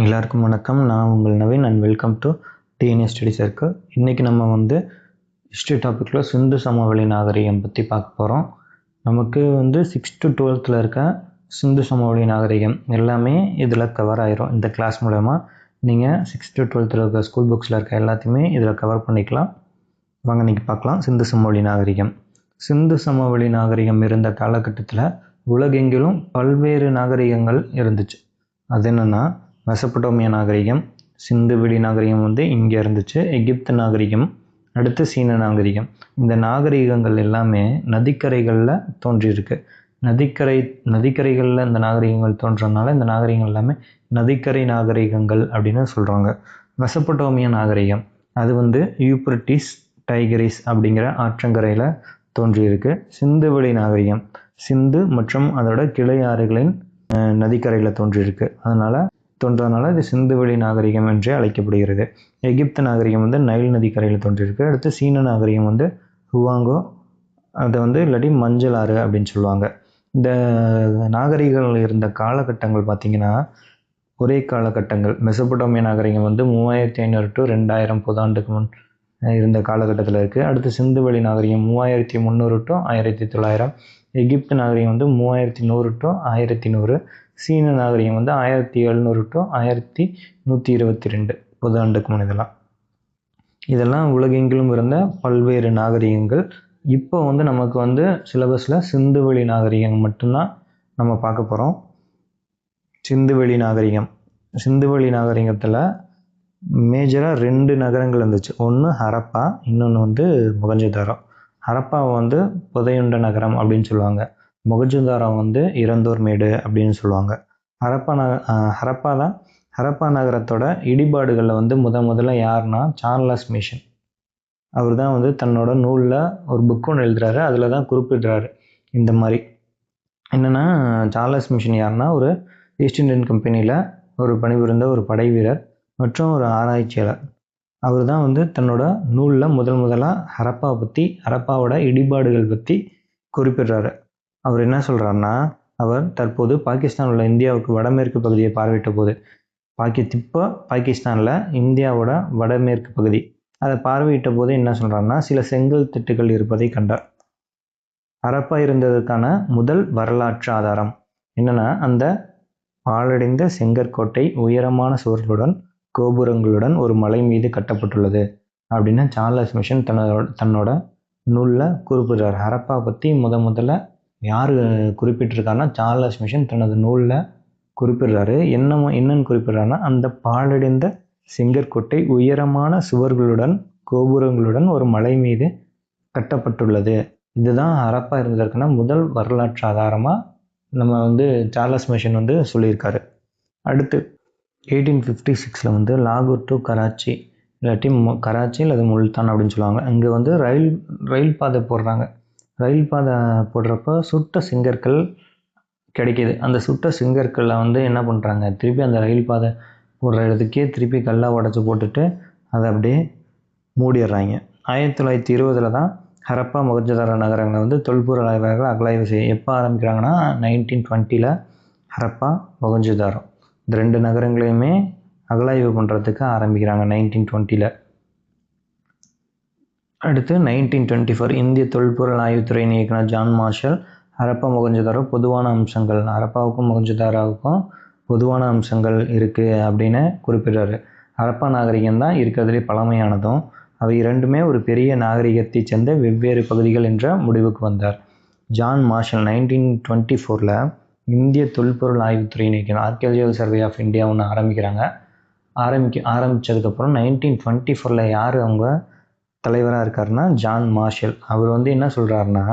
எல்லாருக்கும் வணக்கம். நான் உங்கள் Naveen and welcome to DNA study circle. இன்றைக்கி நம்ம ஹிஸ்ட்ரி டாப்பிக்கில் சிந்து சமவெளி நாகரிகம் பற்றி பார்க்க போகிறோம். நமக்கு 6th to 12th இருக்க சிந்து சமவெளி நாகரிகம் எல்லாமே இதில் கவர் ஆயிரும். இந்த கிளாஸ் மூலமா நீங்கள் 6th to 12th இருக்க ஸ்கூல் புக்ஸில் இருக்க எல்லாத்தையுமே இதில் கவர் பண்ணிக்கலாம். வாங்க இன்றைக்கி பார்க்கலாம். சிந்து சமவெளி நாகரிகம். சிந்து சமவெளி நாகரிகம் இருந்த காலகட்டத்தில் உலகெங்கிலும் பல்வேறு நாகரிகங்கள் இருந்துச்சு. அது என்னென்னா, மெசபடோமியா நாகரிகம், சிந்து வெளி நாகரிகம் இங்கே இருந்துச்சு. எகிப்து நாகரிகம், அடுத்து சீன நாகரிகம். இந்த நாகரிகங்கள் எல்லாமே நதிக்கரைகளில் தோன்றியிருக்கு. நதிக்கரைகளில் இந்த நாகரிகங்கள் தோன்றதுனால இந்த நாகரிகங்கள் எல்லாமே நதிக்கரை நாகரிகங்கள் அப்படின்னு சொல்கிறாங்க. மெசபடோமியா நாகரிகம் அது யூப்ரட்டிஸ், டைகிரிஸ் அப்படிங்கிற ஆற்றங்கரையில் தோன்றியிருக்கு. சிந்து வெளி நாகரிகம் சிந்து மற்றும் அதோட கிளை ஆறுகளின் நதிக்கரையில் தோன்றதுனால இது சிந்து வெளி நாகரிகம் என்றே அழைக்கப்படுகிறது. எகிப்து நாகரிகம் நைல் நதிக்கரையில் தோன்றியிருக்கு. அடுத்து சீன நாகரிகம் ஹுவாங்கோ, அதை இல்லாட்டி மஞ்சள் ஆறு அப்படின்னு சொல்லுவாங்க. இந்த நாகரிகங்கள் இருந்த காலகட்டங்கள் பார்த்திங்கன்னா ஒரே காலகட்டங்கள். மெசபடோமியா நாகரிகம் 3500 to 2000 புதாண்டுக்கு முன் இருந்த காலகட்டத்தில் இருக்குது. அடுத்து சிந்து வெளி நாகரிகம் 3300 to 1900. எகிப்து நாகரிகம் 3100 to 1100. சீன நாகரிகம் 1700 to 1122 புதாண்டுக்கு முன். இதெல்லாம் உலகெங்கிலும் இருந்த பல்வேறு நாகரிகங்கள். இப்போ நமக்கு சிலபஸில் சிந்து வெளி நாகரிகம் மட்டும்தான் நம்ம பார்க்க போகிறோம். சிந்து வெளி நாகரிகத்தில் மேஜராக 2 நகரங்கள் இருந்துச்சு. ஒன்று ஹரப்பா, இன்னொன்று மொகஞ்சதாரோ. ஹரப்பாவை புதையுண்ட நகரம் அப்படின்னு சொல்லுவாங்க. மொகஞ்சதாரோ இறந்தோர் மேடு அப்படின்னு சொல்லுவாங்க. ஹரப்பா நகரத்தோட இடிபாடுகளில் முதல்ல யாருன்னா சார்லஸ் மிஷன். அவர் தான் தன்னோட நூலில் ஒரு புக் ஒன்று எழுதுறாரு. அதில் தான் குறிப்பிடுறாரு இந்த மாதிரி என்னென்னா, சார்லஸ் மிஷன் யாருன்னா ஒரு ஈஸ்ட் இந்தியன் கம்பெனியில் ஒரு பணிபுரிந்த ஒரு படை வீரர் மற்றும் ஒரு ஆராய்ச்சியாளர். அவர் தான் தன்னோட நூலில் முதலாக ஹரப்பாவோட இடிபாடுகள் பற்றி குறிப்பிடுறாரு. அவர் என்ன சொல்கிறாருன்னா, அவர் தற்போது பாகிஸ்தான் உள்ள இந்தியாவுக்கு வடமேற்கு பகுதியை பார்வையிட்ட போது, பாகிஸ்தானில் இந்தியாவோட வடமேற்கு பகுதி அதை பார்வையிட்ட போது என்ன சொல்கிறாருன்னா, சில செங்கல் திட்டுகள் இருப்பதை கண்டார். ஹரப்பா இருந்ததற்கான முதல் வரலாற்று ஆதாரம் என்னென்னா, அந்த பாழடைந்த செங்கற்கோட்டை உயரமான சுவர்களுடன் கோபுரங்களுடன் ஒரு மலை மீது கட்டப்பட்டுள்ளது அப்படின்னு சார்லஸ் மிஷன் தன்னோட நூலில் குறிப்பிடுறார். ஹரப்பா பற்றி முதல்ல யார் குறிப்பிட்டிருக்காருன்னா சார்லஸ் மிஷன் தனது நூலில் குறிப்பிடுறாரு. என்னன்னு குறிப்பிடுறாருன்னா, அந்த பாழடைந்த செங்கற்கோட்டை உயரமான சுவர்களுடன் கோபுரங்களுடன் ஒரு மலை மீது கட்டப்பட்டுள்ளது. இதுதான் ஹரப்பா இருந்ததற்கான முதல் வரலாற்று ஆதாரமாக நம்ம சார்லஸ் மிஷன் சொல்லியிருக்காரு. அடுத்து 1856 லாகூர் டு கராச்சி, இல்லாட்டி கராச்சி அல்லது முல்தான் அப்படின்னு சொல்லுவாங்க. அங்கே ரயில் பாதை போடுறாங்க. ரயில் பாதை போடுறப்போ சுட்ட செங்கற்கள் கிடைக்கிது. அந்த சுட்ட செங்கற்களில் என்ன பண்ணுறாங்க, திருப்பி அந்த ரயில் பாதை போடுற இடத்துக்கே திருப்பி கல்லாக உடச்சி போட்டுட்டு அதை அப்படியே மூடிடுறாங்க. 1920 தான் ஹரப்பா மொகஞ்சதாரோ நகரங்களை தொல்பொருள் ஆய்வாளர்கள் அகலாய்வு செய்ய எப்போ ஆரம்பிக்கிறாங்கன்னா 1920 ஹரப்பா மொகஞ்சதாரோ இந்த 2 நகரங்களையுமே அகலாய்வு பண்ணுறதுக்கு ஆரம்பிக்கிறாங்க 1920. அடுத்து 1924 இந்திய தொல்பொருள் ஆய்வுத்துறையின் இயக்குனர் ஜான் மார்ஷல் ஹரப்பா மொகஞ்சதாரோ பொதுவான அம்சங்கள், ஹரப்பாவுக்கும் மொகஞ்சதாரோவுக்கும் பொதுவான அம்சங்கள் இருக்குது அப்படின்னு குறிப்பிடுறாரு. ஹரப்பா நாகரிகம் தான் இருக்கிறதுலே பழமையானதும், அவை இரண்டுமே ஒரு பெரிய நாகரிகத்தை சேர்ந்த வெவ்வேறு பகுதிகள் என்ற முடிவுக்கு வந்தார். ஜான் மார்ஷல் 1924 இந்திய தொல்பொருள் ஆய்வுத்துறையின் இயக்குனர் ஆர்கியாலஜிக்கல் சர்வே ஆஃப் இந்தியா ஒன்று ஆரம்பித்ததுக்கப்புறம் 1924 யார் அவங்க தலைவராக இருக்காருன்னா ஜான் மார்ஷல். அவர் என்ன சொல்கிறாருன்னா,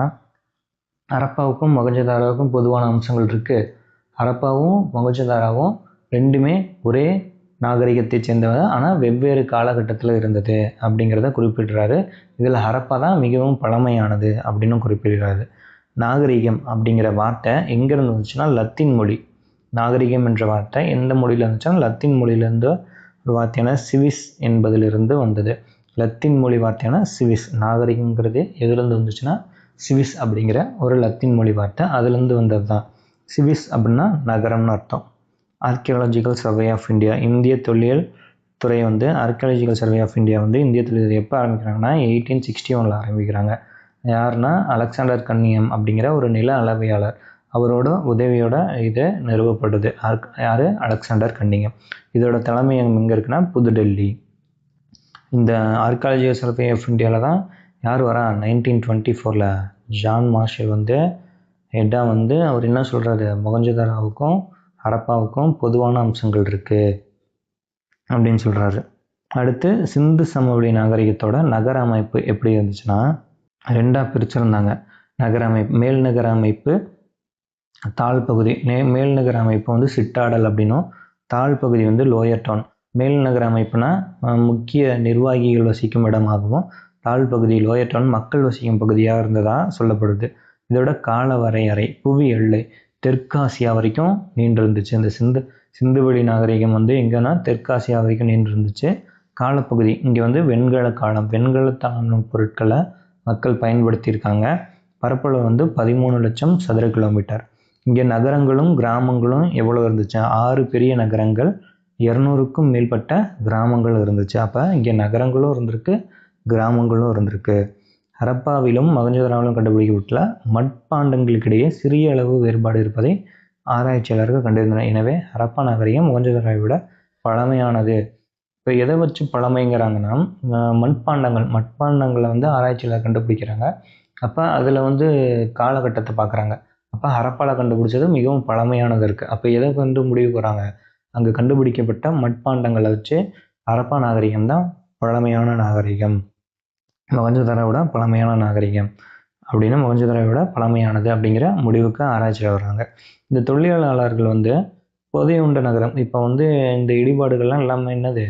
ஹரப்பாவுக்கும் மொகஞ்சதாரோவுக்கும் பொதுவான அம்சங்கள் இருக்குது. ஹரப்பாவும் மொகஞ்சதாரோவும் ரெண்டுமே ஒரே நாகரிகத்தை சேர்ந்தவங்க, ஆனால் வெவ்வேறு காலகட்டத்தில் இருந்தது அப்படிங்கிறத குறிப்பிடுறாரு. இதில் ஹரப்பா தான் மிகவும் பழமையானது அப்படின்னு குறிப்பிடுறாரு. நாகரிகம் அப்படிங்கிற வார்த்தை எங்கேருந்து வந்துச்சுன்னா லத்தீன் மொழி. நாகரிகம் என்ற வார்த்தை எந்த மொழியில் இருந்துச்சுன்னா லத்தீன் மொழியிலேருந்து ஒரு வார்த்தையான சிவிஸ் என்பதிலிருந்து வந்தது. லத்தீன் மொழி வார்த்தையான சிவிஸ். நாகரிகங்கிறது எதுலேருந்து வந்துச்சுன்னா சிவிஸ் அப்படிங்கிற ஒரு லத்தீன் மொழி வார்த்தை அதுலேருந்து வந்தது தான். சிவிஸ் அப்படின்னா நகரம்னு அர்த்தம். ஆர்கியாலஜிக்கல் சர்வே ஆஃப் இந்தியா, இந்திய தொல்லியல் துறை வந்து ஆர்கியாலஜிக்கல் சர்வே ஆஃப் இந்தியா வந்து இந்திய தொல்லியல் எப்போ ஆரம்பிக்கிறாங்கன்னா 1861 ஆரம்பிக்கிறாங்க. யாருன்னா அலெக்சாண்டர் கன்னியம் அப்படிங்கிற ஒரு நில அளவையாளர், அவரோட உதவியோட இது நிறுவப்படுது. யார்? அலெக்சாண்டர் கன்னியம். இதோட தலைமையகம் எங்கே இருக்குன்னா புதுடெல்லி. இந்த ஆர்கியாலஜிக்கல் சர்வே ஆஃப் இந்தியாவில் தான் யார் வரா? 1924 ஜான் மார்ஷல் வந்து ஹெட்டாக வந்து அவர் என்ன சொல்கிறாரு, மொகஞ்சதாரோவுக்கும் ஹரப்பாவுக்கும் பொதுவான அம்சங்கள் இருக்குது அப்படின்னு சொல்கிறாரு. அடுத்து சிந்து சமவெளி நாகரிகத்தோட நகர அமைப்பு எப்படி இருந்துச்சுன்னா 2ஆக பிரிச்சிருந்தாங்க. நகர அமைப்பு, மேல் நகர அமைப்பு, தாழ் பகுதி. மேல் நகர அமைப்பு வந்து சிட்டாடல் அப்படின்னும், தாழ் பகுதி வந்து லோயர் டவுன். மேல் நகர அமைப்புனா முக்கிய நிர்வாகிகள் வசிக்கும் இடமாகவும், தாழ் பகுதி லோயர் டவுன் மக்கள் வசிக்கும் பகுதியாக இருந்ததாக சொல்லப்படுது. இதோட கால வரையறை, புவி எல்லை தெற்காசியா வரைக்கும் நீண்டு இருந்துச்சு. இந்த சிந்துவெளி நாகரிகம் வந்து எங்கன்னா தெற்காசியா வரைக்கும் நீண்டு இருந்துச்சு. காலப்பகுதி இங்கே வந்து வெண்கல காலம், வெண்கலத்தான பொருட்களை மக்கள் பயன்படுத்தியிருக்காங்க. பரப்பளவு வந்து 13 லட்சம் சதுர கிலோமீட்டர். இங்கே நகரங்களும் கிராமங்களும் எவ்வளோ இருந்துச்சு? 6 பெரிய நகரங்கள், 200க்கும் மேற்பட்ட கிராமங்கள் இருந்துச்சு. அப்போ இங்கே நகரங்களும் இருந்திருக்கு, கிராமங்களும் இருந்திருக்கு. ஹரப்பாவிலும் மொகஞ்சதாரோவிலும் கண்டுபிடிக்கப்பட்ட மட்பாண்டங்களுக்கிடையே சிறிய அளவு வேறுபாடு இருப்பதை ஆராய்ச்சியாளர்கள் கண்டிருந்தனர். எனவே ஹரப்பா நாகரிகம் மொகஞ்சதாரோவை விட பழமையானது. இப்போ எதை வச்சு பழமைங்கிறாங்கன்னா மட்பாண்டங்களை வந்து ஆராய்ச்சியாளர் கண்டுபிடிக்கிறாங்க. அப்போ அதில் வந்து காலகட்டத்தை பார்க்குறாங்க. அப்போ ஹரப்பாவில் கண்டுபிடிச்சது மிகவும் பழமையானது இருக்குது. அப்போ எதை வந்து முடிவு போகிறாங்க? அங்கே கண்டுபிடிக்கப்பட்ட மட்பாண்டங்களை வச்சு ஹரப்பா நாகரிகம் தான் பழமையான நாகரிகம், மொகஞ்சதாரோவோட பழமையான நாகரிகம் அப்படின்னு, மொகஞ்சதாரோவோட பழமையானது அப்படிங்கிற முடிவுக்கு ஆராய்ச்சியில் வர்றாங்க. இந்த தொல்லியலாளர்கள் வந்து புதையுண்ட நகரம், இப்போ வந்து இந்த இடிபாடுகள்லாம் எல்லாமே என்னது?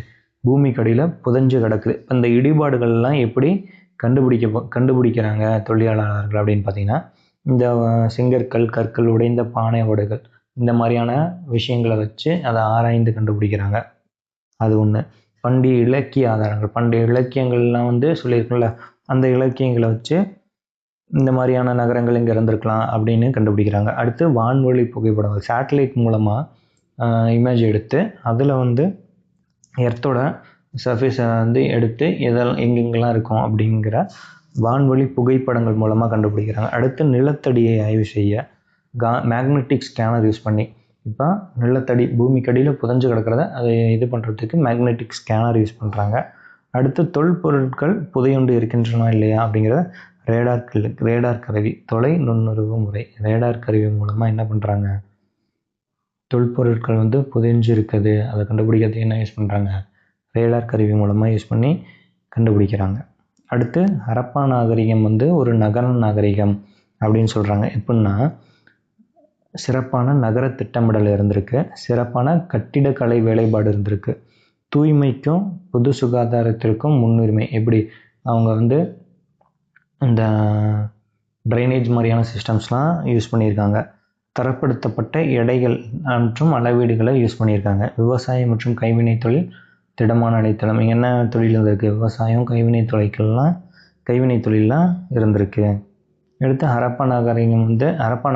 பூமிக்கடியில் புதைஞ்சு கிடக்குது. இந்த இடிபாடுகள்லாம் எப்படி கண்டுபிடிக்கிறாங்க தொல்லியலாளர்கள் அப்படின்னு பார்த்தீங்கன்னா, இந்த செங்கற்கள், கற்கள், உடைந்த பானை ஓடுகள், இந்த மாதிரியான விஷயங்களை வச்சு அதை ஆராய்ந்து கண்டுபிடிக்கிறாங்க. அது ஒன்று. பண்டைய இலக்கிய ஆதாரங்கள், பண்டைய இலக்கியங்கள்லாம் வந்து சொல்லியிருக்குல்ல, அந்த இலக்கியங்களை வச்சு இந்த மாதிரியான நகரங்கள் இங்கே இருந்திருக்கலாம் அப்படின்னு கண்டுபிடிக்கிறாங்க. அடுத்து வான்வழி புகைப்படங்கள், சேட்டலைட் மூலமாக இமேஜ் எடுத்து அதில் வந்து எர்த்தோட சர்ஃபேஸை வந்து எடுத்து எங்கெங்கெல்லாம் இருக்கும் அப்படிங்கிற வான்வழி புகைப்படங்கள் மூலமாக கண்டுபிடிக்கிறாங்க. அடுத்து நிலத்தடியை ஆய்வு செய்ய மேக்னெட்டிக் ஸ்கேனர் யூஸ் பண்ணி, இப்போ நிலத்தடி பூமிக்கடியில் புதைஞ்சு கிடக்கிறத அதை இது பண்ணுறதுக்கு மேக்னெட்டிக் ஸ்கேனர் யூஸ் பண்ணுறாங்க. அடுத்து தொல்பொருட்கள் புதையுண்டு இருக்கின்றன இல்லையா அப்படிங்கிற ரேடார் கருவி, தொலை நுண்ணுணர்வு முறை, ரேடார் கருவி மூலமாக என்ன பண்ணுறாங்க? தொல்பொருட்கள் வந்து புதைஞ்சு இருக்குது, அதை கண்டுபிடிக்கிறதுக்கு என்ன யூஸ் பண்ணுறாங்க? ரேடார் கருவி மூலமாக யூஸ் பண்ணி கண்டுபிடிக்கிறாங்க. அடுத்து ஹரப்பா நாகரிகம் வந்து ஒரு நகர நாகரிகம் அப்படின்னு சொல்கிறாங்க. எப்படின்னா சிறப்பான நகர திட்டமிடல் இருந்திருக்கு, சிறப்பான கட்டிடக்கலை வேலைப்பாடு இருந்திருக்கு, தூய்மைக்கும் பொது சுகாதாரத்திற்கும் முன்னுரிமை. எப்படி அவங்க வந்து இந்த ட்ரைனேஜ் மாதிரியான சிஸ்டம்ஸ்லாம் யூஸ் பண்ணியிருக்காங்க. தரப்படுத்தப்பட்ட எடைகள் மற்றும் அளவீடுகளை யூஸ் பண்ணியிருக்காங்க. விவசாயம் மற்றும் கைவினை தொழில் திடமான அடித்தளம். இங்கே என்ன தொழில் இருந்திருக்கு? விவசாயம், கைவினை தொழிலாம் இருந்திருக்கு. அடுத்து ஹரப்பா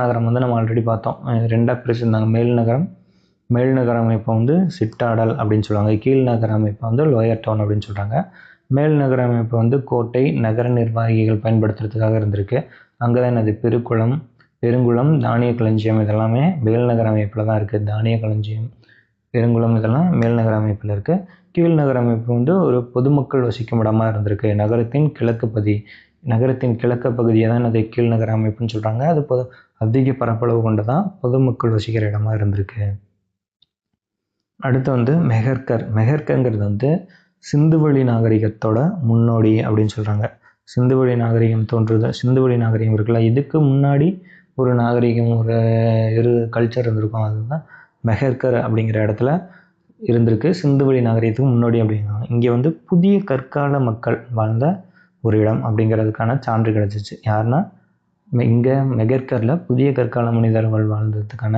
நகரம் வந்து நம்ம ஆல்ரெடி பார்த்தோம், 2ஆக பிரிச்சிருந்தாங்க. மேல் நகர அமைப்பை வந்து சிட்டாடல் அப்படின்னு சொல்லுவாங்க, கீழ் நகர அமைப்பை வந்து லோயர் டவுன் அப்படின்னு சொல்கிறாங்க. மேல் நகர அமைப்பு வந்து கோட்டை, நகர நிர்வாகிகள் பயன்படுத்துறதுக்காக இருந்திருக்கு. அங்கே தான் என்னது? பெருங்குளம், தானிய களஞ்சியம், இதெல்லாமே மேல் நகர அமைப்பில் தான் இருக்குது. தானிய களஞ்சியம், பெருங்குளம் இதெல்லாம் மேல் நகர அமைப்பில் இருக்குது. கீழ் நகர அமைப்பு வந்து ஒரு பொதுமக்கள் வசிக்கும் இடமாக இருந்திருக்கு. நகரத்தின் கிழக்கு பகுதியை தான் அது கீழ் நகர அமைப்புன்னு சொல்கிறாங்க. அது அதிக பரப்பளவு கொண்டதான் பொதுமக்கள் வசிக்கிற இடமா இருந்திருக்கு. அடுத்து வந்து மெஹர்கர்ங்கிறது வந்து சிந்துவெளி நாகரிகத்தோட முன்னோடி அப்படின்னு சொல்கிறாங்க. சிந்துவெளி நாகரிகம் இருக்குல்ல, இதுக்கு முன்னாடி ஒரு நாகரிகம், ஒரு கல்ச்சர் இருந்திருக்கும், அதுதான் மெஹர்கர் அப்படிங்கிற இடத்துல இருந்திருக்கு. சிந்துவெளி நாகரிகத்துக்கு முன்னோடி அப்படிங்கிறாங்க. இங்கே வந்து புதிய கற்கால மக்கள் வாழ்ந்த ஒரு இடம் அப்படிங்கிறதுக்கான சான்று கிடச்சிச்சு. யாருன்னா இங்கே மெஹர்கரில் புதிய கற்கால மனிதர்கள் வாழ்ந்ததுக்கான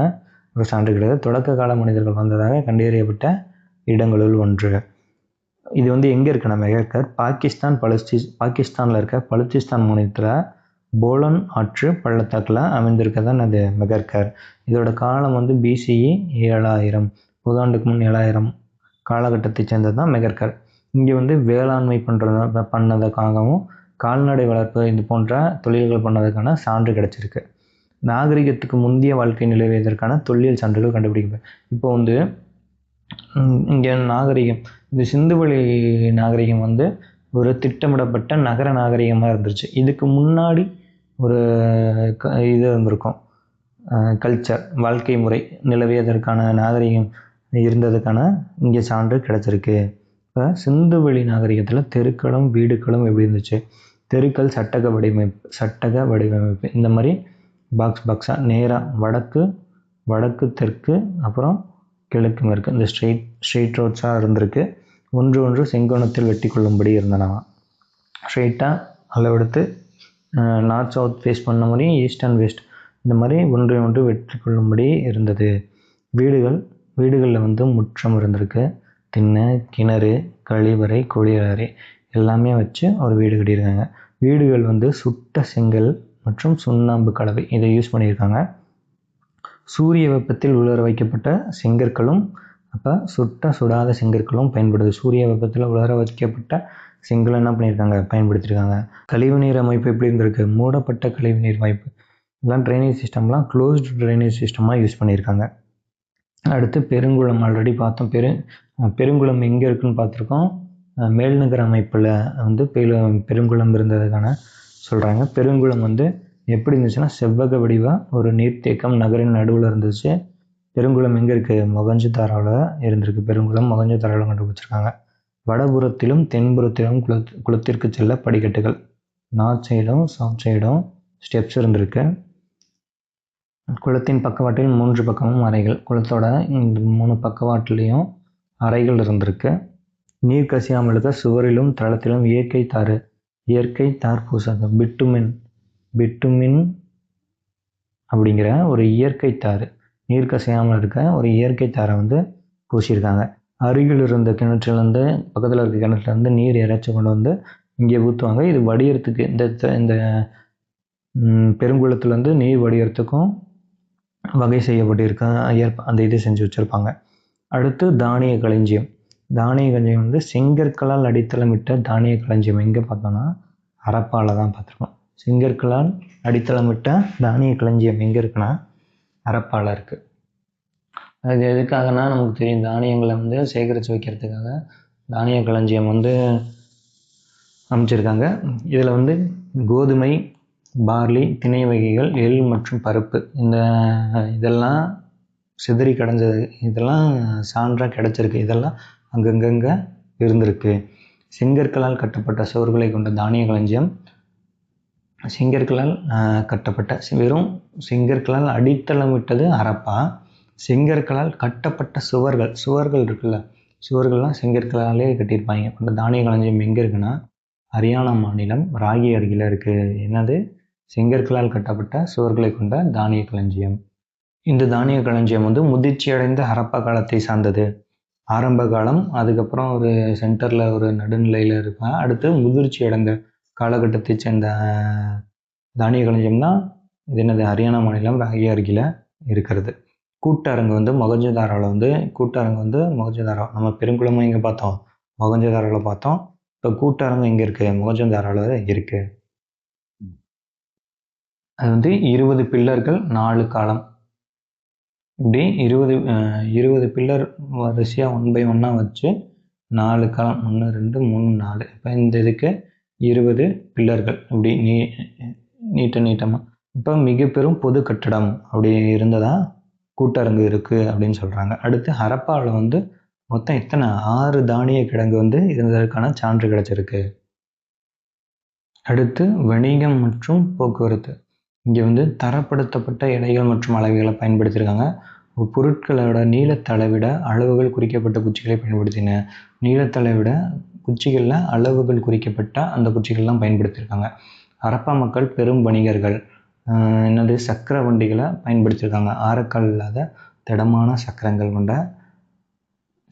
ஒரு சான்று கிடையாது. தொடக்க கால மனிதர்கள் வாழ்ந்ததாக கண்டறியப்பட்ட இடங்களுள் ஒன்று. இது வந்து எங்கே இருக்குன்னா மெஹர்கர் பாகிஸ்தானில் இருக்க பலுச்சிஸ்தான் மாநிலத்தில் போலன் ஆற்று பள்ளத்தாக்கில் அமைந்திருக்கதான் அது மெஹர்கர். இதோட காலம் வந்து BCE 7000. புதாண்டுக்கு முன் 7000 காலகட்டத்தை சேர்ந்தது தான் மெகர்கர். இங்கே வந்து வேளாண்மை பண்ணதுக்காகவும் கால்நடை வளர்ப்பு இது போன்ற தொழில்கள் பண்ணதுக்கான சான்று கிடைச்சிருக்கு. நாகரிகத்துக்கு முந்தைய வாழ்க்கை நிலவியதற்கான தொல்லியல் சான்றுகள் கண்டுபிடிக்கப்படும். இப்போ வந்து இங்கே நாகரிகம், இந்த சிந்துவெளி நாகரிகம் வந்து ஒரு திட்டமிடப்பட்ட நகர நாகரிகமாக இருந்துச்சு. இதுக்கு முன்னாடி ஒரு இது இருந்திருக்கும், கல்ச்சர் வாழ்க்கை முறை நிலவியதற்கான நாகரிகம் இருந்ததுக்கான இங்கே சான்று கிடச்சிருக்கு. இப்போ சிந்துவெளி நாகரிகத்தில் தெருக்களும் வீடுகளும் எப்படி இருந்துச்சு, தெருக்கள் சட்டக வடிவமைப்பு இந்த மாதிரி பாக்ஸாக நேராக வடக்கு தெற்கு அப்புறம் கிழக்கு மேற்கு இந்த ஸ்ட்ரெயிட் ரோட்ஸாக இருந்திருக்கு. ஒன்று செங்கோணத்தில் வெட்டி கொள்ளும்படி இருந்தன. ஸ்ட்ரெயிட்டாக அளவெடுத்து நார்த் சவுத் ஃபேஸ் பண்ண மாதிரி ஈஸ்ட் அண்ட் வெஸ்ட் இந்த மாதிரி ஒன்று வெட்டி கொள்ளும்படி இருந்தது. வீடுகளில் வந்து முற்றம் இருந்திருக்கு. திண்ணை, கிணறு, கழிவறை, குளியலறை எல்லாமே வச்சு ஒரு வீடு கட்டியிருக்காங்க. வீடுகள் வந்து சுட்ட செங்கல் மற்றும் சுண்ணாம்பு கலவை இதை யூஸ் பண்ணியிருக்காங்க. சூரிய வெப்பத்தில் உலர வைக்கப்பட்ட செங்கற்களும் அப்போ சுடாத செங்கற்களும் பயன்படுது. சூரிய வெப்பத்தில் உலர வைக்கப்பட்ட செங்கல் என்ன பண்ணியிருக்காங்க, பயன்படுத்தியிருக்காங்க. கழிவுநீர் அமைப்பு எப்படி இருந்திருக்கு, மூடப்பட்ட கழிவுநீர் வாய்ப்பு எல்லாம் ட்ரைனேஜ் சிஸ்டம்லாம் க்ளோஸ்டு ட்ரைனேஜ் சிஸ்டமாக யூஸ் பண்ணியிருக்காங்க. அடுத்து பெருங்குளம் ஆல்ரெடி பார்த்தோம். பெருங்குளம் எங்கே இருக்குதுன்னு பார்த்துருக்கோம். மேல்நகர அமைப்பில் வந்து பெருங்குளம் இருந்ததுக்கான சொல்கிறாங்க. பெருங்குளம் வந்து எப்படி இருந்துச்சுன்னா செவ்வக வடிவாக ஒரு நீர்த்தேக்கம் நகரின் நடுவில் இருந்துச்சு. பெருங்குளம் எங்கே இருக்குது, மொகஞ்சதாரோவில் இருந்திருக்கு. பெருங்குளம் மொகஞ்சதாரோவில் கண்டுபிடிச்சிருக்காங்க. வடபுறத்திலும் தென்புறத்திலும் குளத்திற்கு செல்ல படிக்கட்டுகள், நார்த் சைடும் சவுத் சைடும் ஸ்டெப்ஸ் இருந்திருக்கு. குளத்தின் பக்கவாட்டில் 3 பக்கமும் அறைகள், குளத்தோட இந்த 3 பக்கவாட்டிலையும் அறைகள் இருந்திருக்கு. நீர் கசியாமல் இருக்க சுவரிலும் தளத்திலும் இயற்கை தார் பூசாது. பிட்டுமின் அப்படிங்கிற ஒரு இயற்கை தார், நீர் கசியாமல் இருக்க ஒரு இயற்கை தாரை வந்து பூசியிருக்காங்க. அருகில் இருந்த கிணற்றுலேருந்து பக்கத்தில் இருக்க கிணற்றுலேருந்து நீர் இறைச்சி கொண்டு வந்து இங்கே ஊற்றுவாங்க. இது வடிகிறதுக்கு இந்த பெருங்குளத்துலேருந்து நீர் வடிகிறதுக்கும் வகை செய்யப்பட்டிருக்க அந்த இது செஞ்சு வச்சுருப்பாங்க. அடுத்து தானிய களஞ்சியம் வந்து செங்கற்களால் அடித்தளமிட்ட தானிய களஞ்சியம் எங்கே பார்த்தோன்னா ஹரப்பாவில் தான் பார்த்துருக்கோம். செங்கற்களால் அடித்தளமிட்ட தானிய களஞ்சியம் எங்கே இருக்குன்னா ஹரப்பாவில் இருக்குது. அது எதுக்காகனா நமக்கு தெரியும், தானியங்களை வந்து சேகரித்து வைக்கிறதுக்காக தானிய களஞ்சியம் வந்து அமைச்சிருக்காங்க. இதில் வந்து கோதுமை, பார்லி, திணை வகைகள், எள் மற்றும் பருப்பு இதெல்லாம் சிதறி கிடந்தது, இதெல்லாம் சான்றாக கிடச்சிருக்கு. இதெல்லாம் அங்கங்கே இருந்திருக்கு. செங்கற்களால் கட்டப்பட்ட சுவர்களை கொண்ட தானிய களஞ்சியம், செங்கற்களால் கட்டப்பட்ட வெறும் செங்கற்களால் அடித்தளமிட்டது ஹரப்பா. செங்கற்களால் கட்டப்பட்ட சுவர்கள் இருக்குல்ல, சுவர்கள்லாம் செங்கற்களாலே கட்டியிருப்பாங்க. அந்த தானிய களஞ்சியம் எங்கே இருக்குன்னா ஹரியானா மாநிலம் ராகி அருகில் இருக்குது. என்னது, செங்கற்களால் கட்டப்பட்ட சுவர்களை கொண்ட தானிய களஞ்சியம். இந்த தானிய களஞ்சியம் வந்து முதிர்ச்சி அடைந்த ஹரப்பா காலத்தை சார்ந்தது. ஆரம்ப காலம், அதுக்கப்புறம் ஒரு சென்டரில் ஒரு நடுநிலையில் இருப்பாங்க. அடுத்து முதிர்ச்சி அடைந்த காலகட்டத்தை சேர்ந்த தானிய களஞ்சியம் தான் இது. என்னது, ஹரியானா மாநிலம் ராகி அருகில் இருக்கிறது. கூட்டரங்கு வந்து மொகஞ்சதாரோ நம்ம பெருங்குளமும் எங்கே பார்த்தோம், மொகஞ்சதாரோவில் பார்த்தோம். இப்போ கூட்டரங்கு எங்கே இருக்குது, மொகஞ்சதாரோவில் இருக்குது. அது வந்து 20 பில்லர்கள் 4 காலம், இப்படி 20 பில்லர் வரிசையாக 1 by 1 வச்சு 4 காலம் 1 2 3 4. இப்போ இந்த இதுக்கு 20 பில்லர்கள் இப்படி நீட்டமாக. இப்போ மிக பெரும் பொது கட்டடம் அப்படி இருந்ததா கூட்டரங்கு இருக்குது அப்படின்னு சொல்கிறாங்க. அடுத்து ஹரப்பாவில் வந்து மொத்தம் எத்தனை 6 தானிய கிடங்கு வந்து இருந்ததற்கான சான்று கிடச்சிருக்கு. அடுத்து வணிகம் மற்றும் போக்குவரத்து. இங்கே வந்து தரப்படுத்தப்பட்ட எடைகள் மற்றும் அளவுகளை பயன்படுத்தியிருக்காங்க. பொருட்களோட நீளத்தளவிட அளவுகள் குறிக்கப்பட்ட குச்சிகளை பயன்படுத்தின. நீளத்தளவிட குச்சிகளில் அளவுகள் குறிக்கப்பட்ட அந்த குச்சிகள்லாம் பயன்படுத்தியிருக்காங்க. ஹரப்பா மக்கள் பெரும் வணிகர்கள். என்னது, சக்கர வண்டிகளை பயன்படுத்தியிருக்காங்க. ஆரக்கால் இல்லாத திடமான சக்கரங்கள் கொண்ட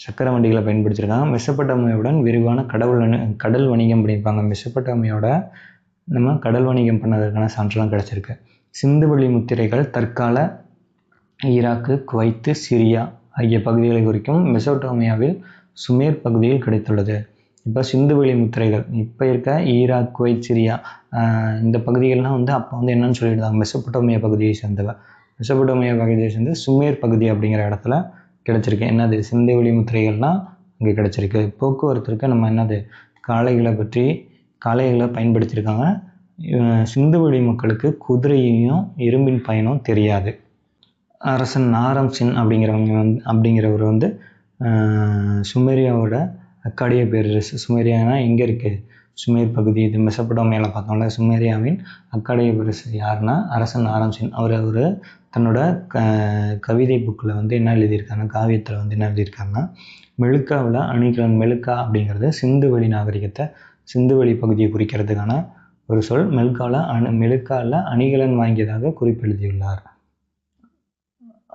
சக்கர வண்டிகளை பயன்படுத்தியிருக்காங்க. மெசபடோமியாவுடன் விரிவான கடல் வணிகம் பண்ணியிருப்பாங்க. மெசபடோமியாவோட நம்ம கடல் வணிகம் பண்ணதற்கான சான்றுலாம் கிடச்சிருக்கு. சிந்துவெளி முத்திரைகள் தற்கால ஈராக்கு, குவைத்து, சிரியா ஆகிய பகுதிகளை குறிக்கும். மெசோட்டோமியாவில் சுமேர் பகுதியில் கிடைத்துள்ளது. இப்போ சிந்துவெளி முத்திரைகள் இப்போ இருக்க ஈராக், குவைத், சிரியா இந்த பகுதிகள்லாம் வந்து அப்போ வந்து என்னன்னு சொல்லியிருந்தாங்க, மெசோப்பட்டோமியா பகுதியை சேர்ந்தவ. மெசோப்பட்டோமியா பகுதியை சேர்ந்து சுமேர் பகுதி அப்படிங்கிற இடத்துல கிடைச்சிருக்கு. என்னது சிந்துவெளி முத்திரைகள்லாம் இங்கே கிடைச்சிருக்கு. போக்குவரத்திற்கு நம்ம என்னது காளைகளை பயன்படுத்தியிருக்காங்க. சிந்துவெளி மக்களுக்கு குதிரையையும் இரும்பின் பயனும் தெரியாது. அரசன் நாரம் சின் அப்படிங்கிறவர் வந்து சுமேரியாவோட அக்காடிய பேரரசு. சுமேரியானா எங்கே இருக்குது? சுமேர் பகுதி. இது மெசோப்பட்டோமியாவில் பார்த்தோம்ல. சுமேரியாவின் அக்காடிய பேரரசு யாருன்னா அரசன் நாரம் சின். அவர் தன்னோட கவிதை புக்கில் வந்து என்ன எழுதியிருக்காங்க, காவியத்தில் வந்து என்ன எழுதியிருக்காங்கன்னா, மெலுக்காவில் அணிகலன். மெலுக்கா அப்படிங்கிறது சிந்துவெளி நாகரிகத்தை, சிந்துவெளி பகுதியை குறிக்கிறதுக்கான ஒரு சொல். மெலுக்காவில் அணிகலன் வாங்கியதாக குறிப்பெழுதியுள்ளார்.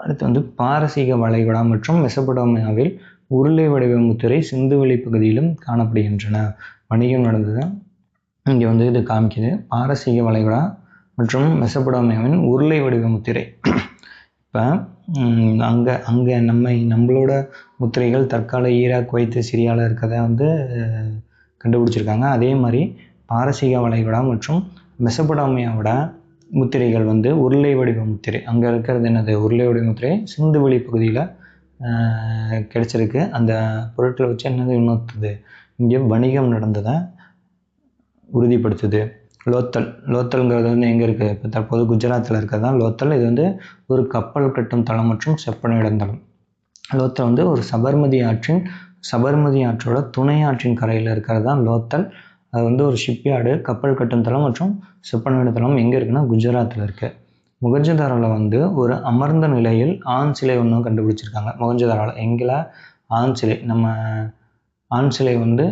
அடுத்து வந்து பாரசீக வளைகுடா மற்றும் மெசோப்பட்டோமியாவில் உருளை வடிவ முத்திரை சிந்துவெளி பகுதியிலும் காணப்படுகின்றன. வணிகம் நடந்தது இங்கே வந்து இது காமிக்குது. பாரசீக வளைகுடா மற்றும் மெசோப்பட்டோமியாவின் உருளை வடிவ முத்திரை. இப்போ அங்கே நம்மளோட முத்திரைகள் தற்கால ஈராக், குவைத், சிரியாவில் இருக்கிறத வந்து கண்டுபிடிச்சிருக்காங்க. அதே மாதிரி பாரசீக வளைகுடா மற்றும் மெசோப்பட்டோமியாவோட முத்திரைகள் வந்து உருளை வடிவ முத்திரை. அங்கே இருக்கிறது என்னது? உருளை வடிவ முத்திரை சிந்துவெளி பகுதியில் கிடைச்சிருக்கு. அந்த பொருட்களை வச்சு என்னது உணர்த்துது? இங்கே வணிகம் நடந்ததை உறுதிப்படுத்துது. லோத்தல்ங்கிறது வந்து எங்கே இருக்குது? இப்போ தற்போது குஜராத்தில் இருக்கிறது தான் லோத்தல். இது வந்து ஒரு கப்பல் கட்டும் தளம் மற்றும் செப்பனிடும் தளம். லோத்தல் வந்து ஒரு சபர்மதி ஆற்றோட துணை ஆற்றின் கரையில் இருக்கிறது தான் லோத்தல். அது வந்து ஒரு ஷிப்யார்டு, கப்பல் கட்டும் தளம் மற்றும் செப்பனிடும் தளம் எங்கே இருக்குன்னா குஜராத்தில் இருக்குது. மொகஞ்சதாரோவில் வந்து ஒரு அமர்ந்த நிலையில் ஆண் சிலை ஒன்று கண்டுபிடிச்சிருக்காங்க. மொகஞ்சதாரோவில் எங்களை ஆண் சிலை, நம்ம ஆண் சிலை வந்து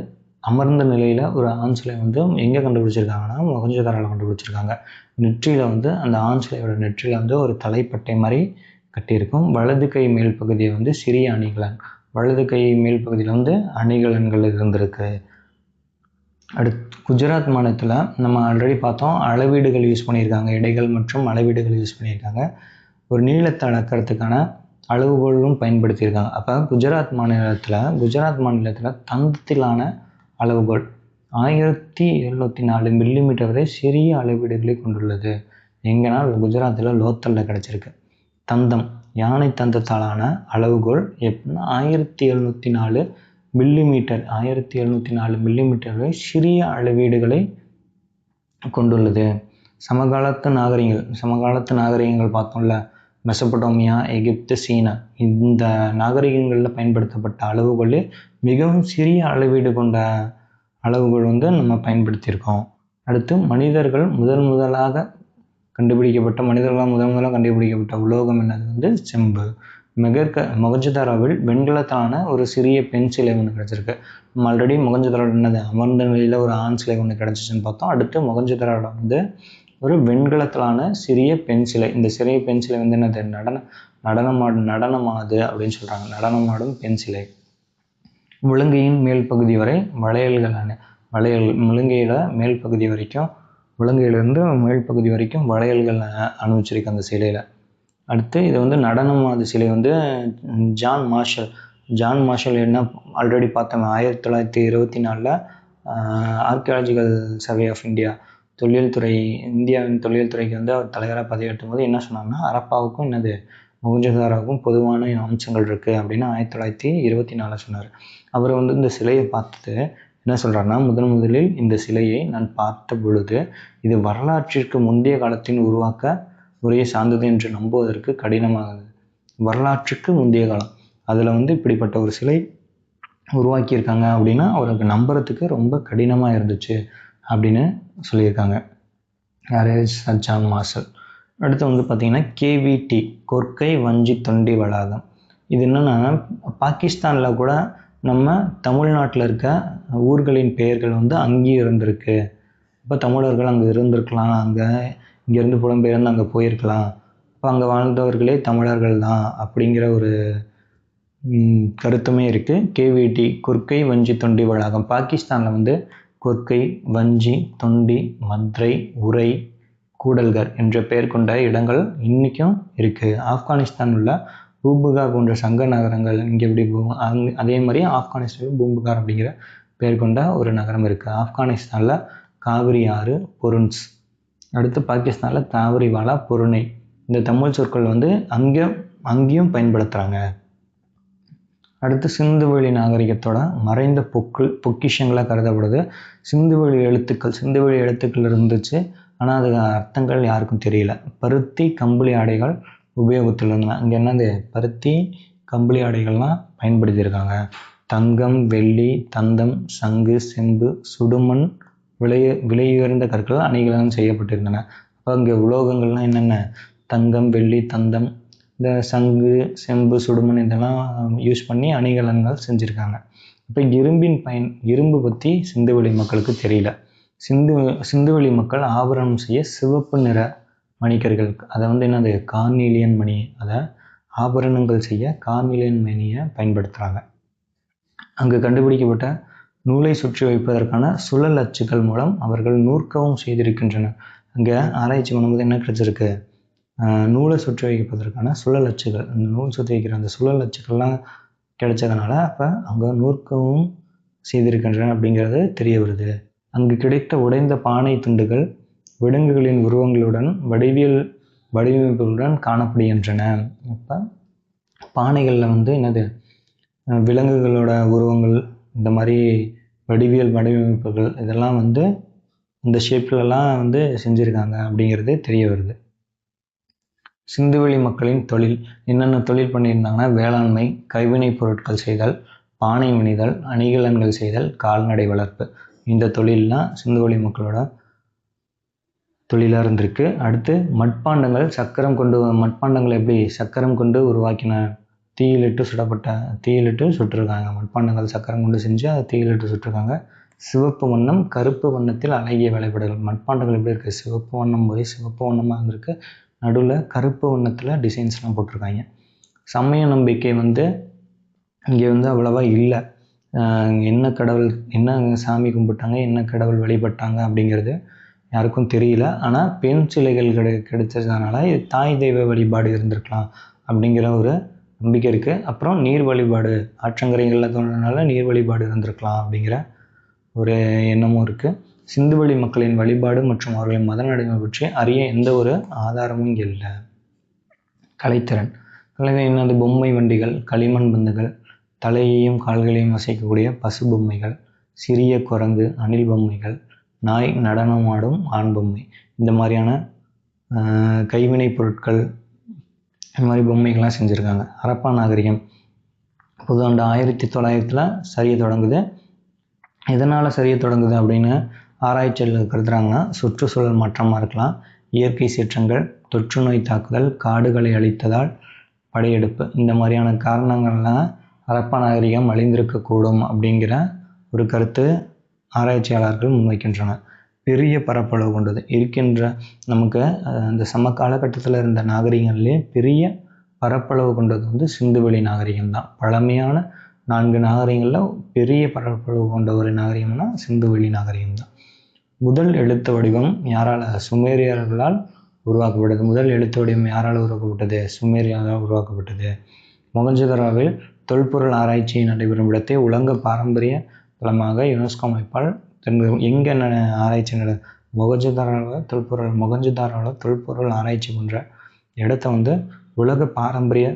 அமர்ந்த நிலையில் ஒரு ஆண் சிலை வந்து எங்கே கண்டுபிடிச்சிருக்காங்கன்னா மொகஞ்சதாரோவில் கண்டுபிடிச்சிருக்காங்க. நெற்றியில் வந்து அந்த ஆண் சிலையோட நெற்றியில் வந்து ஒரு தலைப்பட்டை மாதிரி கட்டியிருக்கும். வலது கை மேல் பகுதியை வந்து சிறிய அணிகலன், வலது கை மேல் பகுதியில் வந்து அணிகலன்கள் இருந்திருக்கு. அடுத்து குஜராத் மாநிலத்தில் நம்ம ஆல்ரெடி பார்த்தோம், அளவீடுகள் யூஸ் பண்ணியிருக்காங்க. எடைகள் மற்றும் அளவீடுகள் யூஸ் பண்ணியிருக்காங்க. ஒரு நீளத்தை அளக்கிறதுக்கான அளவுகோலும் பயன்படுத்தியிருக்காங்க. அப்போ குஜராத் மாநிலத்தில் தந்தத்திலான அளவுகோல் 1704 மில்லிமீட்டர் வரை சிறிய அளவீடுகளை கொண்டுள்ளது. எங்கன்னா குஜராத்தில் லோத்தலில் கிடச்சிருக்கு. தந்தம், யானை தந்தத்தாலான அளவுகோல் எப்படின்னா 1704 மில்லிமீட்டர் வரை சிறிய அளவீடுகளை கொண்டுள்ளது. சமகாலத்து நாகரிகங்கள் பார்த்தோம்ல, மெசோப்பட்டோமியா, எகிப்து, சீனா, இந்த நாகரிகங்களில் பயன்படுத்தப்பட்ட அளவுகோல் மிகவும் சிறிய அளவீடு கொண்ட அளவுகோல் வந்து நம்ம பயன்படுத்தியிருக்கோம். அடுத்து மனிதர்கள் முதல் முதலாக கண்டுபிடிக்கப்பட்ட உலோகம் என்னது வந்து செம்பு. மொகஞ்சதாரோவில் வெண்கலத்தாலான ஒரு சிறிய பெண் சிலை ஒன்று கிடச்சிருக்கு. நம்ம ஆல்ரெடி மொகஞ்சதாரோவில் என்னது அமர்ந்த நிலையில் ஒரு ஆண் சிலை ஒன்று கிடச்சிச்சுன்னு பார்த்தோம். அடுத்து மொகஞ்சதாரோவில் வந்து ஒரு வெண்கலத்தாலான சிறிய பெண் சிலை. இந்த சிறிய பெண் சிலை வந்து என்னது நடனமாடு அப்படின்னு சொல்கிறாங்க. நடனமாடும் பெண் சிலை. முழங்கையின் மேல் பகுதி வரை முழங்கையில மேல் பகுதி வரைக்கும், முழங்கையிலிருந்து மேல் பகுதி வரைக்கும் வளையல்கள் அனுபவிச்சிருக்கு அந்த சிலையில். அடுத்து இது வந்து நடனமாடு சிலை வந்து ஜான் மார்ஷல் என்ன ஆல்ரெடி பார்த்தோம், 1924 ஆர்கியாலஜிக்கல் சர்வே ஆஃப் இந்தியா இந்தியாவின் தொல்லியல் துறைக்கு வந்து அவர் தலைவராக பதவியேற்றும் போது என்ன சொன்னாங்கன்னா, ஹரப்பாவுக்கும் என்னது மொகஞ்சதாரோவுக்கும் பொதுவான அம்சங்கள் இருக்குது அப்படின்னு 1924 சொன்னார். அவர் வந்து இந்த சிலையை பார்த்துட்டு என்ன சொல்கிறாருன்னா, முதலில் இந்த சிலையை நான் பார்த்த பொழுது இது வரலாற்றிற்கு முந்தைய காலத்தின் உருவாக்க முறையை சார்ந்தது என்று நம்புவதற்கு கடினமாகுது. வரலாற்றுக்கு முந்தைய காலம், அதில் வந்து இப்படிப்பட்ட ஒரு சிலை உருவாக்கியிருக்காங்க அப்படின்னா அவருக்கு நம்புறதுக்கு ரொம்ப கடினமாக இருந்துச்சு அப்படின்னு சொல்லியிருக்காங்க. யார்? John Marshall. அடுத்து வந்து பார்த்திங்கன்னா KVT, கொற்கை வஞ்சி தொண்டி வளாகம். இது என்னென்னா, பாகிஸ்தானில் கூட நம்ம தமிழ்நாட்டில் இருக்க ஊர்களின் பெயர்கள் வந்து அங்கேயும் இருந்திருக்கு. இப்போ தமிழர்கள் அங்கே இருந்திருக்கலாம், இங்கேருந்து புலம்பெயர்ந்து அங்கே போயிருக்கலாம், இப்போ அங்கே வாழ்ந்தவர்களே தமிழர்கள் தான் அப்படிங்கிற ஒரு கருத்துமே இருக்குது. KVT, கொற்கை வஞ்சி தொண்டி வளாகம். பாகிஸ்தானில் வந்து கொற்கை, வஞ்சி, தொண்டி, மத்ரை, உரை, கூடல்கர் என்ற பெயர் கொண்ட இடங்கள் இன்றைக்கும் இருக்குது. ஆப்கானிஸ்தான் உள்ள பூம்புகார் போன்ற சங்க நகரங்கள் இங்கே எப்படி அதே மாதிரி ஆப்கானிஸ்தானில் பூம்புகார் அப்படிங்கிற பேர் கொண்ட ஒரு நகரம் இருக்குது. ஆப்கானிஸ்தானில் காவிரி ஆறு பொருன்ஸ், அடுத்து பாகிஸ்தானில் தாவரிவாலா பொருணை. இந்த தமிழ் சொற்கள் வந்து அங்கேயும் பயன்படுத்துகிறாங்க. அடுத்து சிந்துவெளி நாகரிகத்தோட மறைந்த பொக்கிஷங்களாக கருதப்படுது சிந்துவெளி எழுத்துக்கள் இருந்துச்சு, ஆனால் அது அர்த்தங்கள் யாருக்கும் தெரியல. பருத்தி கம்பளி ஆடைகள் உபயோகத்தில் இருந்தன. இங்கே என்னது பருத்தி கம்பளி ஆடைகள்லாம் பயன்படுத்தியிருக்காங்க. தங்கம் வெள்ளி தந்தம் சங்கு செம்பு சுடுமண் விலையுயர்ந்த கற்கள் அணிகலன் செய்யப்பட்டிருந்தன. அப்போ இங்கே உலோகங்கள்லாம் என்னென்ன தங்கம் வெள்ளி தந்தம் இந்த சங்கு செம்பு சுடுமண் இதெல்லாம் யூஸ் பண்ணி அணிகலன்கள் செஞ்சுருக்காங்க. இப்போ இரும்பு பற்றி சிந்துவெளி மக்களுக்கு தெரியல. சிந்துவெளி மக்கள் ஆபரணம் செய்ய சிவப்பு நிற மணிக்கர்கள், அதை வந்து என்னது கார்னீலியன் மணி, அதை ஆபரணங்கள் செய்ய கார்னீலியன் மணியை பயன்படுத்துகிறாங்க. அங்கு கண்டுபிடிக்கப்பட்ட நூலை சுற்றி வைப்பதற்கான சுழல் அச்சுக்கள் மூலம் அவர்கள் நூற்கவும் செய்திருக்கின்றனர். அங்கே ஆராய்ச்சி பண்ணும்போது என்ன கிடைச்சிருக்கு, நூலை சுற்றி வைப்பதற்கான சுழல் அச்சுகள், அந்த நூல் சுற்றி வைக்கிற அந்த சுழல் அச்சுக்கள்லாம் கிடைச்சதுனால அப்போ அங்கே நூற்கவும் செய்திருக்கின்றன அப்படிங்கிறது தெரிய வருது. அங்கு கிடைத்த உடைந்த பானை துண்டுகள் விலங்குகளின் உருவங்களுடன் வடிவமைப்புகளுடன் காணப்படுகின்றன. அப்போ பானைகளில் வந்து என்னது விலங்குகளோட உருவங்கள் இந்த மாதிரி வடிவமைப்புகள் இதெல்லாம் வந்து இந்த ஷேப்லலாம் வந்து செஞ்சுருக்காங்க அப்படிங்கிறது தெரிய வருது. சிந்துவெளி மக்களின் தொழில் என்னென்ன தொழில் பண்ணியிருந்தாங்கன்னா வேளாண்மை, கைவினைப் பொருட்கள் செய்தல், பானை மணிதல், அணிகலன்கள் செய்தல், கால்நடை வளர்ப்பு. இந்த தொழிலெலாம் சிந்துவெளி மக்களோட தொழிலாக இருந்திருக்கு. அடுத்து மட்பாண்டங்கள் எப்படி சக்கரம் கொண்டு உருவாக்கின, தீயிலிட்டு சுட்டிருக்காங்க. மட்பாண்டங்கள் சக்கரம் கொண்டு செஞ்சு அதை தீயிலிட்டு சுட்டிருக்காங்க. சிவப்பு வண்ணம் கருப்பு வண்ணத்தில் அழகிய வேலைப்பாடுகள். மட்பாண்டங்கள் எப்படி இருக்குது சிவப்பு வண்ணம் ஒரே சிவப்பு வண்ணமாக இருந்திருக்கு, நடுவில் கருப்பு வண்ணத்தில் டிசைன்ஸ்லாம் போட்டிருக்காங்க. சமய நம்பிக்கை வந்து இங்கே வந்து அவ்வளவா இல்லை. என்ன சாமி கும்பிட்டாங்க, என்ன கடவுள் வழிபட்டாங்க அப்படிங்கிறது யாருக்கும் தெரியல. ஆனால் பெண் சிலைகள் கிடைச்சதுனால இது தாய் தெய்வ வழிபாடு இருந்திருக்கலாம் அப்படிங்கிற ஒரு நம்பிக்கை இருக்குது. அப்புறம் நீர் வழிபாடு, ஆற்றங்கரைகளில் தோன்றதுனால நீர் வழிபாடு இருந்திருக்கலாம் அப்படிங்கிற ஒரு எண்ணமும் இருக்குது. சிந்துவெளி மக்களின் வழிபாடு மற்றும் அவர்களின் மத நடைமுறை பற்றி அறிய எந்த ஒரு ஆதாரமும் இங்கே இல்லை. கலைத்திறன் என்னது பொம்மை வண்டிகள், களிமண் பந்துகள், தலையையும் கால்களையும் அசைக்கக்கூடிய பசு பொம்மைகள், சிறிய குரங்கு, அணில் பொம்மைகள், நாய் நடனமாடும் ஆண் பொம்மை, இந்த மாதிரியான கைவினைப் பொருட்கள் இந்த மாதிரி பொம்மைகள்லாம் செஞ்சுருக்காங்க. ஹரப்பா நாகரிகம் புதுஆண்டு 1900 சரிய தொடங்குது. எதனால் சரிய தொடங்குது அப்படின்னு ஆராய்ச்சியாளர்கள் கருதுறாங்கன்னா சுற்றுச்சூழல் மாற்றமாக இருக்கலாம், இயற்கை சீற்றங்கள், தொற்று நோய் தாக்குதல், காடுகளை அழித்ததால் படையெடுப்பு, இந்த மாதிரியான காரணங்கள்லாம் ஹரப்பா நாகரிகம் அழிந்திருக்கக்கூடும் அப்படிங்கிற ஒரு கருத்து ஆராய்ச்சியாளர்கள் முன்வைக்கின்றனர். பெரிய பரப்பளவு கொண்டது இருக்கின்ற நமக்கு அந்த சம காலகட்டத்தில் இருந்த நாகரிகங்கள்லேயே பெரிய பரப்பளவு கொண்டது வந்து சிந்துவெளி நாகரிகம் தான். பழமையான 4 நாகரிகங்களில் பெரிய பரப்பளவு கொண்ட ஒரு நாகரிகம்னா சிந்துவெளி நாகரிகம் தான். முதல் எழுத்து வடிவம் யாரால், சுமேரியர்களால் உருவாக்கப்பட்டது. முதல் எழுத்து வடிவம் யாரால் உருவாக்கப்பட்டது, சுமேரியர்களால் உருவாக்கப்பட்டது. மொகஞ்சதாரோவில் தொல்பொருள் ஆராய்ச்சி நடைபெறும் இடத்தை உலக பாரம்பரிய தளமாக யுனெஸ்கோ அமைப்பால் எங்கே ஆராய்ச்சி மொகஞ்சதாரோவில் தொல்பொருள் ஆராய்ச்சி பண்ணுற இடத்த வந்து உலக பாரம்பரிய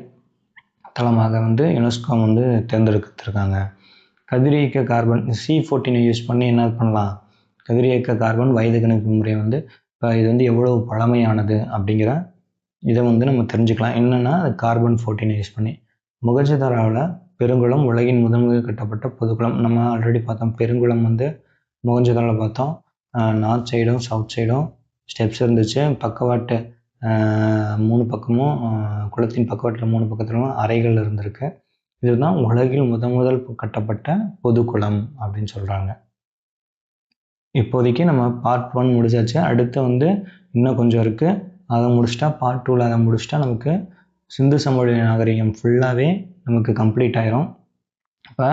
தளமாக வந்து யுனெஸ்கோ வந்து தேர்ந்தெடுத்திருக்காங்க. கதிரியக்க கார்பன் C14 யூஸ் பண்ணி என்ன பண்ணலாம், கதிரியக்க கார்பன் வயது கணிப்பு முறை வந்து இப்போ இது வந்து எவ்வளவு பழமையானது அப்படிங்கிற இதை வந்து நம்ம தெரிஞ்சுக்கலாம். என்னென்னா கார்பன் 14 யூஸ் பண்ணி. மொகஞ்சதாரோவில் பெருங்குளம் உலகின் முதன்முதல் கட்டப்பட்ட பொதுக்குளம். நம்ம ஆல்ரெடி பார்த்தோம், பெருங்குளம் வந்து மொகஞ்சதாரோவில் பார்த்தோம். நார்த் சைடும் சவுத் சைடும் ஸ்டெப்ஸ் இருந்துச்சு. பக்கவாட்டு 3 பக்கமும் குளத்தின் பக்கவாட்டில் 3 பக்கத்திலும் அறைகள் இருந்திருக்கு. இதுதான் உலகில் முதல் கட்டப்பட்ட பொதுக்குளம் அப்படின்னு சொல்கிறாங்க. இப்போதைக்கு நம்ம பார்ட் 1 முடிச்சாச்சு. அடுத்து வந்து இன்னும் கொஞ்சம் இருக்குது, அதை முடிச்சிட்டா பார்ட் 2ல் அதை முடிச்சிட்டா நமக்கு சிந்து சமவெளி நாகரிகம் ஃபுல்லாகவே நமக்கு கம்ப்ளீட் ஆயிரும். இப்போ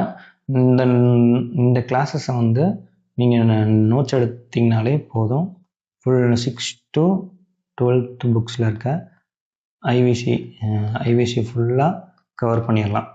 இந்த கிளாஸஸை வந்து நீங்கள் நோட்ஸ் எடுத்திங்கனாலே போதும். ஃபுல் 6 to 12th புக்ஸில் இருக்க ஐவிசி ஃபுல்லாக கவர் பண்ணிடலாம்.